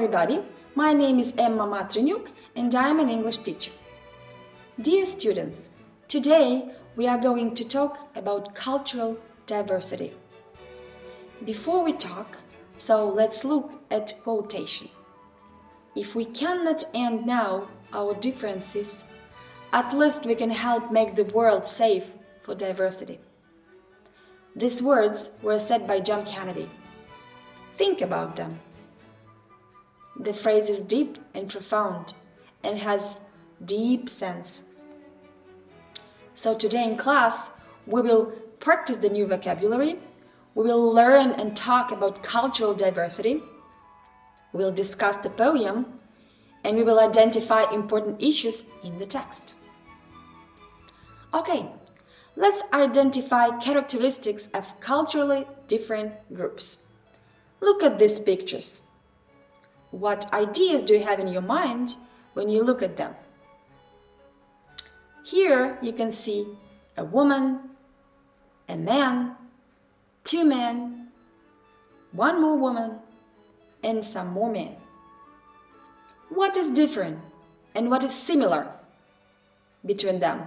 everybody, my name is Emma Matreniuc and I am an English teacher. Dear students, today we are going to talk about cultural diversity. Before we talk, so let's look at quotation. If we cannot end now our differences, at least we can help make the world safe for diversity. These words were said by John Kennedy. Think about them. The phrase is deep and profound and has deep sense. So today in class, we will practice the new vocabulary, we will learn and talk about cultural diversity, we will discuss the poem, and we will identify important issues in the text. Okay, let's identify characteristics of culturally different groups. Look at these pictures. What ideas do you have in your mind when you look at them? Here you can see a woman, a man, two men, one more woman, and some more men. What is different and what is similar between them?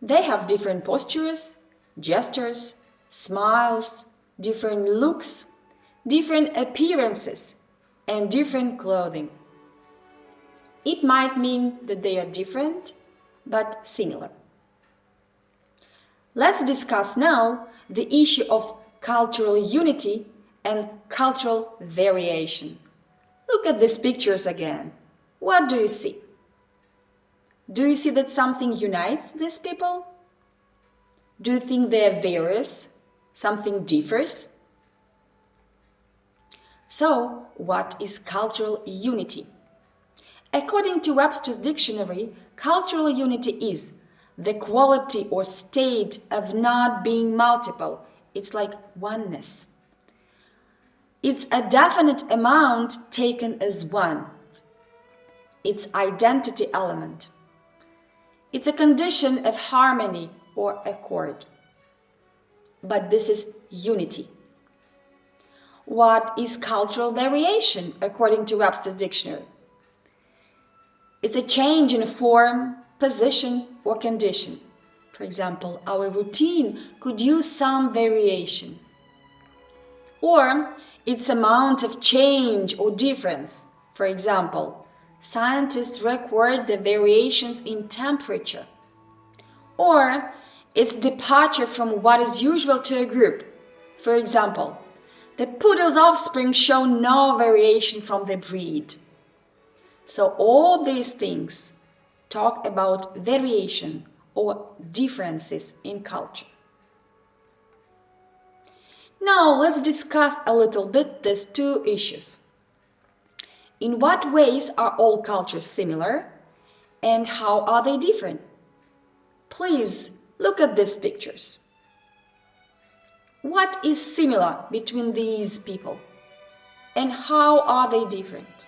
They have different postures, gestures, smiles, different looks, different appearances, and different clothing. It might mean that they are different, but similar. Let's discuss now the issue of cultural unity and cultural variation. Look at these pictures again. What do you see? Do you see that something unites these people? Do you think they are various? Something differs? So, what is cultural unity? According to Webster's dictionary, cultural unity is the quality or state of not being multiple. It's like oneness. It's a definite amount taken as one. It's identity element. It's a condition of harmony or accord. But this is unity. What is cultural variation according to Webster's dictionary? It's a change in form, position, or condition. For example, our routine could use some variation. Or its amount of change or difference. For example, scientists record the variations in temperature. Or its departure from what is usual to a group. For example, the poodle's offspring show no variation from the breed. So all these things talk about variation or differences in culture. Now let's discuss a little bit these two issues. In what ways are all cultures similar and how are they different? Please look at these pictures. What is similar between these people and how are they different?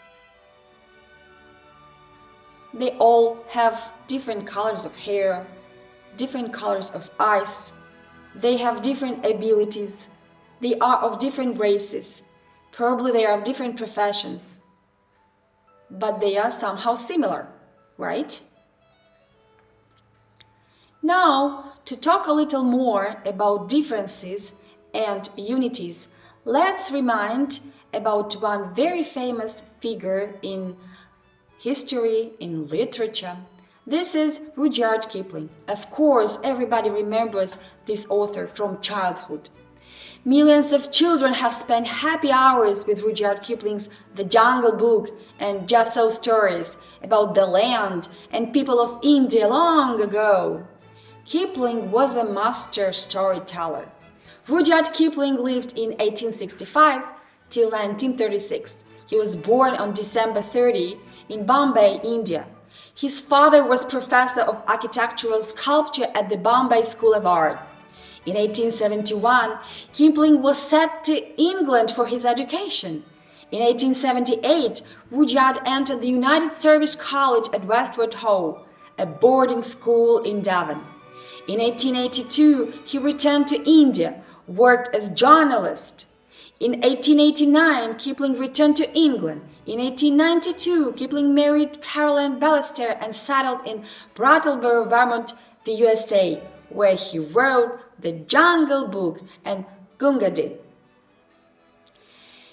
They all have different colors of hair, different colors of eyes, they have different abilities, they are of different races, probably they are of different professions, but they are somehow similar, right? Now, to talk a little more about differences and unities, let's remind about one very famous figure in history, in literature. This is Rudyard Kipling. Of course, everybody remembers this author from childhood. Millions of children have spent happy hours with Rudyard Kipling's The Jungle Book and Just So stories about the land and people of India long ago. Kipling was a master storyteller. Rudyard Kipling lived in 1865 till 1936. He was born on December 30 in Bombay, India. His father was professor of architectural sculpture at the Bombay School of Art. In 1871, Kipling was sent to England for his education. In 1878, Rudyard entered the United Service College at Westward Ho, a boarding school in Devon. In 1882, he returned to India, worked as journalist. In 1889, Kipling returned to England. In 1892, Kipling married Caroline Ballester and settled in Brattleboro, Vermont, the USA, where he wrote The Jungle Book and Gunga Din.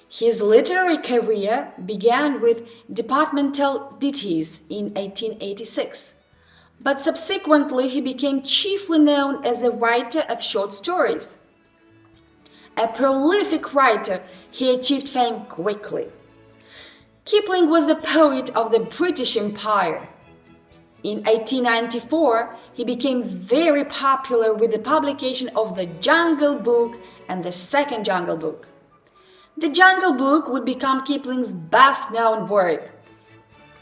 His literary career began with departmental ditties in 1886, but subsequently he became chiefly known as a writer of short stories. A prolific writer, he achieved fame quickly. Kipling was the poet of the British Empire. In 1894, he became very popular with the publication of The Jungle Book and The Second Jungle Book. The Jungle Book would become Kipling's best-known work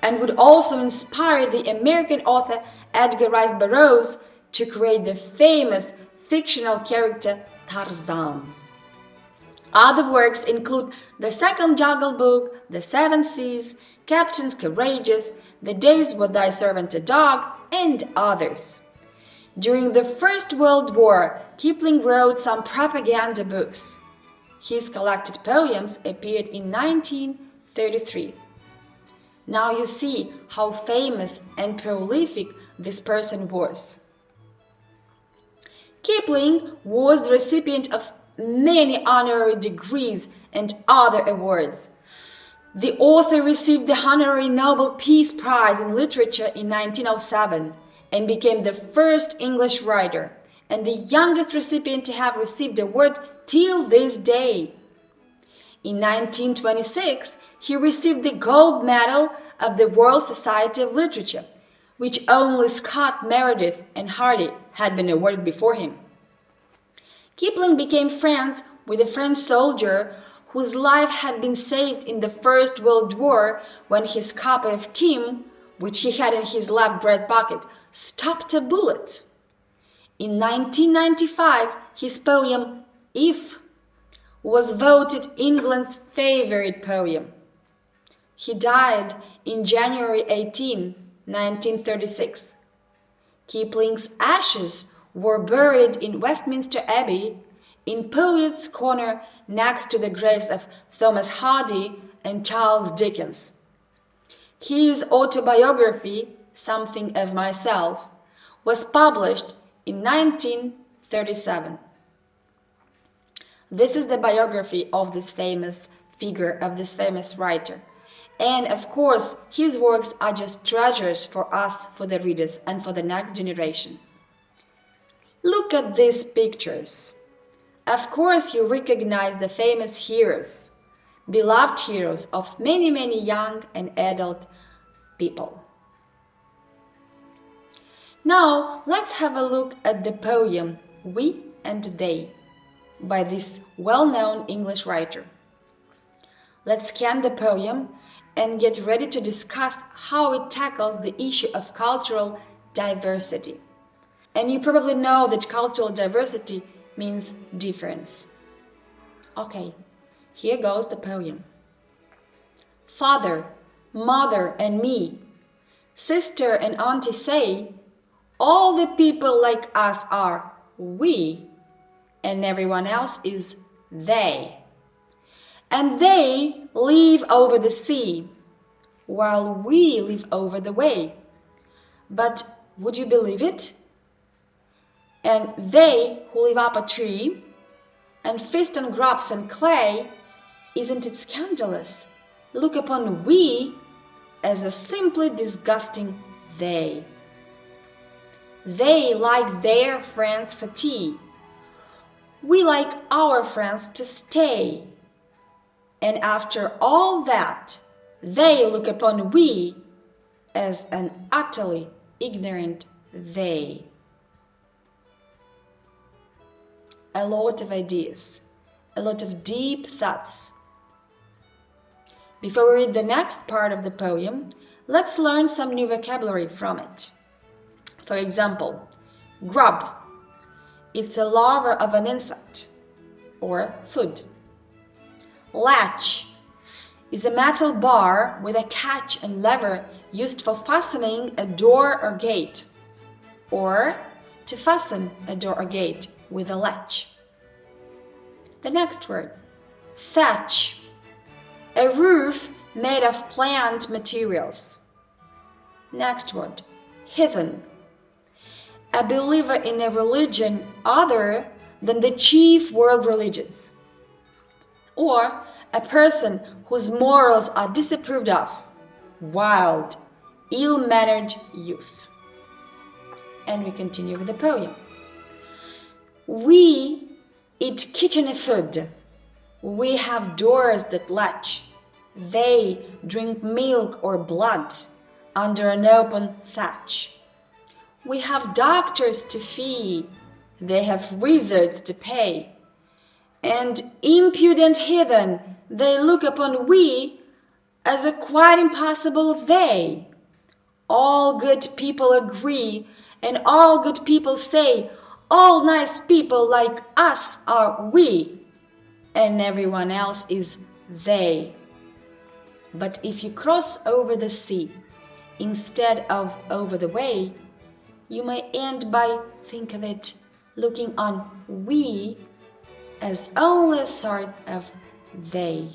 and would also inspire the American author Edgar Rice Burroughs to create the famous fictional character Tarzan. Other works include The Second Jungle Book, The Seven Seas, Captains Courageous, The Days with Thy Servant a Dog, and others. During the First World War, Kipling wrote some propaganda books. His collected poems appeared in 1933. Now you see how famous and prolific this person was. Kipling was the recipient of many honorary degrees and other awards. The author received the Honorary Nobel Peace Prize in Literature in 1907 and became the first English writer and the youngest recipient to have received the award till this day. In 1926, he received the Gold Medal of the Royal Society of Literature, which only Scott Meredith and Hardy had been awarded before him. Kipling became friends with a French soldier whose life had been saved in the First World War when his copy of Kim, which he had in his left breast pocket, stopped a bullet. In 1995, his poem If was voted England's favorite poem. He died in January 18, 1936. Kipling's ashes were buried in Westminster Abbey in Poets' Corner next to the graves of Thomas Hardy and Charles Dickens. His autobiography, Something of Myself, was published in 1937. This is the biography of this famous figure, of this famous writer. And of course, his works are just treasures for us, for the readers, and for the next generation. Look at these pictures. Of course, you recognize the famous heroes, beloved heroes of many, many young and adult people. Now, let's have a look at the poem We and They by this well-known English writer. Let's scan the poem and get ready to discuss how it tackles the issue of cultural diversity. And you probably know that cultural diversity means difference. Okay, here goes the poem. Father, mother and me, sister and auntie say, all the people like us are we, and everyone else is they. And they live over the sea, while we live over the way. But would you believe it? And they who live up a tree and feast on grubs and clay, isn't it scandalous? Look upon we as a simply disgusting they. They like their friends for tea. We like our friends to stay. And after all that, they look upon we as an utterly ignorant they. A lot of ideas, a lot of deep thoughts. Before we read the next part of the poem, let's learn some new vocabulary from it. For example, grub. It's a larva of an insect or food. Latch is a metal bar with a catch and lever used for fastening a door or gate, or to fasten a door or gate with a latch. The next word, Thatch, a roof made of plant materials. Next word, heathen, a believer in a religion other than the chief world religions, or a person whose morals are disapproved of, wild, ill-mannered youth. And we continue with the poem. We eat kitchen food. We have doors that latch. They drink milk or blood under an open thatch. We have doctors to fee. They have wizards to pay. And impudent heathen, they look upon we as a quite impossible they. All good people agree, and all good people say, all nice people like us are we, and everyone else is they. But if you cross over the sea instead of over the way, you may end by think of it looking on we as only a sort of they.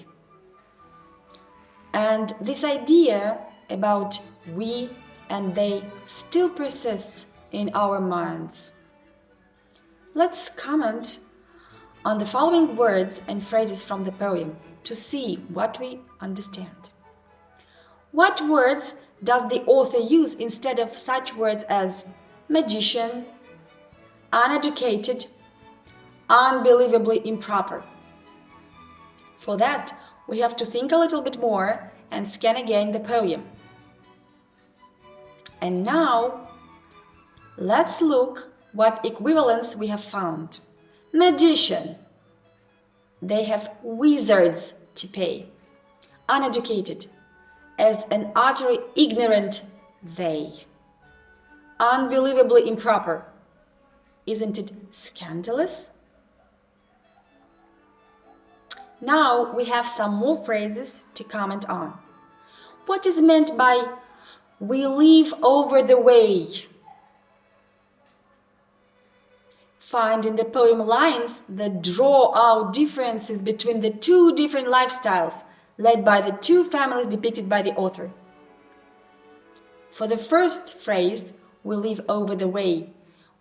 And this idea about we and they still persists in our minds. Let's comment on the following words and phrases from the poem to see what we understand. What words does the author use instead of such words as magician, uneducated, unbelievably improper? For that, we have to think a little bit more and scan again the poem. And now, let's look what equivalents we have found. Magician. They have wizards to pay. Uneducated. As an utterly ignorant they. Unbelievably improper. Isn't it scandalous? Now we have some more phrases to comment on. What is meant by we live over the way? Find in the poem lines that draw out differences between the two different lifestyles led by the two families depicted by the author. For the first phrase, we live over the way,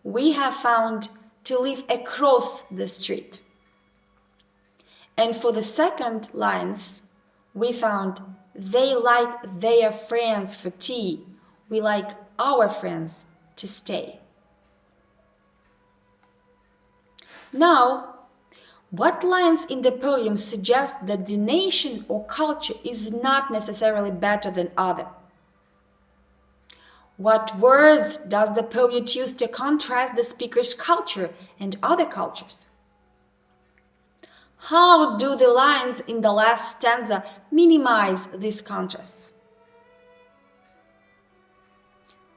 we have found to live across the street. And for the second lines, we found they like their friends for tea, we like our friends to stay. Now, what lines in the poem suggest that the nation or culture is not necessarily better than other? What words does the poet use to contrast the speaker's culture and other cultures? How do the lines in the last stanza minimize these contrasts?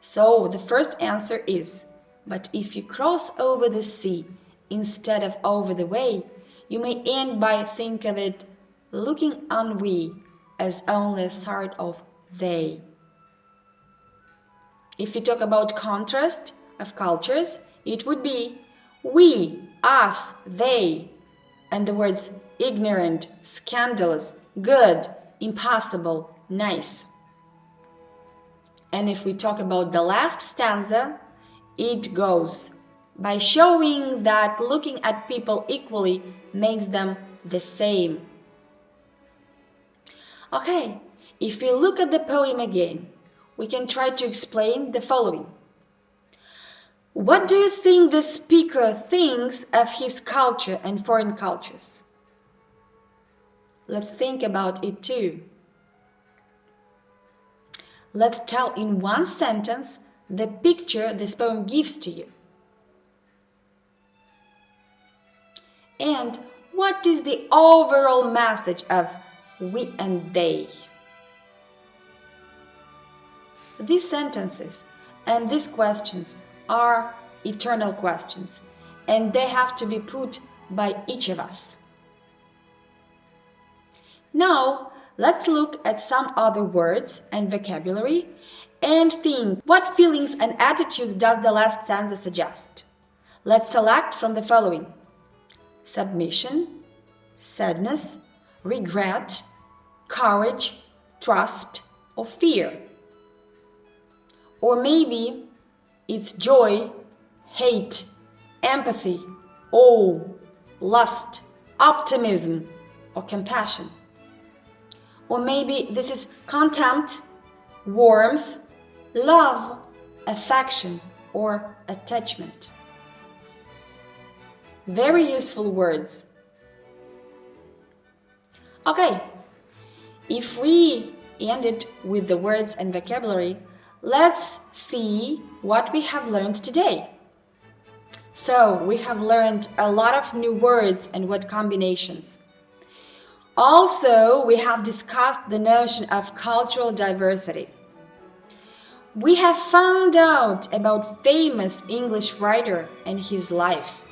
So the first answer is, but if you cross over the sea instead of over the way, you may end by think of it looking on we as only a sort of they. If you talk about contrast of cultures, it would be we, us, they, and the words ignorant, scandalous, good, impossible, nice. And if we talk about the last stanza, it goes by showing that looking at people equally makes them the same. Okay, if we look at the poem again, we can try to explain the following. What do you think the speaker thinks of his culture and foreign cultures? Let's think about it too. Let's tell in one sentence the picture this poem gives to you. And what is the overall message of we and they? These sentences and these questions are eternal questions, and they have to be put by each of us. Now, let's look at some other words and vocabulary and think what feelings and attitudes does the last stanza suggest. Let's select from the following: submission, sadness, regret, courage, trust, or fear. Or maybe it's joy, hate, empathy, awe, lust, optimism, or compassion. Or maybe this is contempt, warmth, love, affection, or attachment. Very useful words. Okay, if we ended with the words and vocabulary, let's see what we have learned today. So, we have learned a lot of new words and word combinations. Also, we have discussed the notion of cultural diversity. We have found out about famous English writer and his life.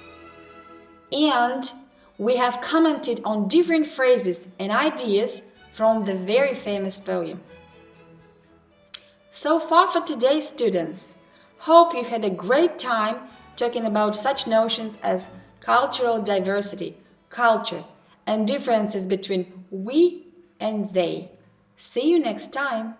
And we have commented on different phrases and ideas from the very famous poem. So far for today, students. Hope you had a great time talking about such notions as cultural diversity, culture, and differences between we and they. See you next time.